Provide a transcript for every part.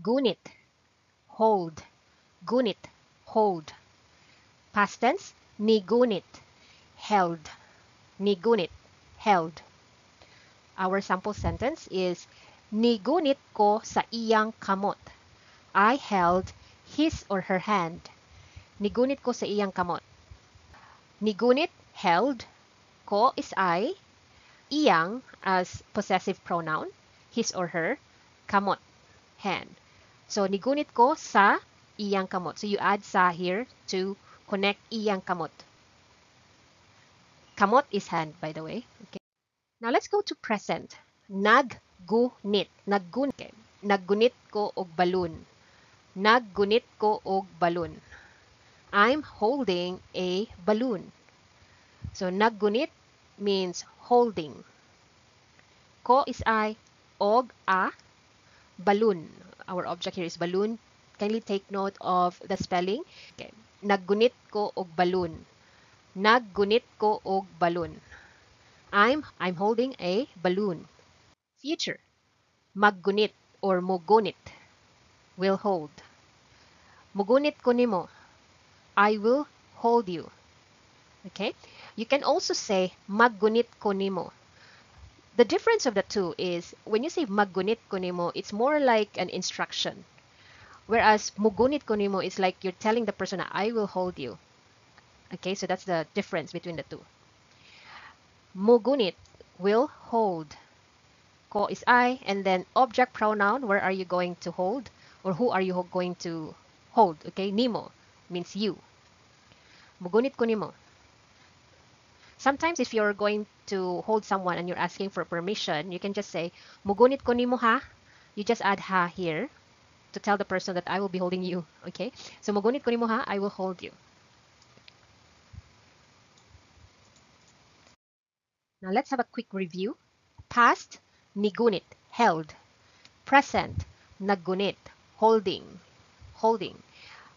Gunit, hold. Gunit, hold. Past tense, nigunit, held. Nigunit, held. Our sample sentence is, nigunit ko sa iyang kamot. I held his or her hand. Nigunit ko sa iyang kamot. Nigunit, held. Ko is I. Iyang as possessive pronoun. His or her. Kamot, hand. So, nigunit ko sa iyang kamot. So, you add sa here to connect iyang kamot. Kamot is hand, by the way. Okay. Now, let's go to present. Naggunit. Naggunit. Okay. Naggunit ko og balloon. Naggunit ko og balloon. I'm holding a balloon. So, naggunit means holding. Ko is I, og a, balloon. Our object here is balloon. Kindly take note of the spelling. Okay. Naggunit ko og balloon. Naggunit ko og balloon. I'm holding a balloon. Future. Maggunit or mugunit. Will hold. Mugunit ko nimo. I will hold you. Okay? You can also say maggunit ko nimo. The difference of the two is when you say maggunit ko nimo, it's more like an instruction. Whereas mugunit ko nimo is like you're telling the person, I will hold you. Okay, so that's the difference between the two. Mugunit, will hold. Ko is I, and then object pronoun, where are you going to hold? Or who are you going to hold? Okay, nimo means you. Mugunit ko nimo. Sometimes if you're going to hold someone and you're asking for permission, you can just say, mugunit ko nimo ha? You just add ha here to tell the person that I will be holding you. Okay? So, mugunit ko nimo ha? I will hold you. Now, let's have a quick review. Past, nigunit, held. Present, naggunit, holding, holding.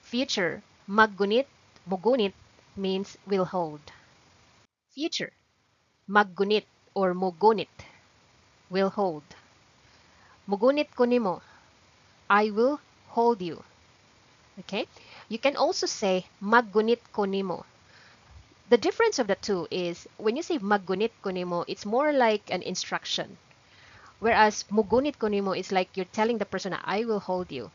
Future, maggunit, mugunit means will hold. Future, maggunit or mugunit, will hold. Mugunit ko nimo, I will hold you. Okay? You can also say maggunit ko nimo. The difference of the two is when you say maggunit ko nimo, it's more like an instruction. Whereas mugunit ko nimo is like you're telling the person, I will hold you.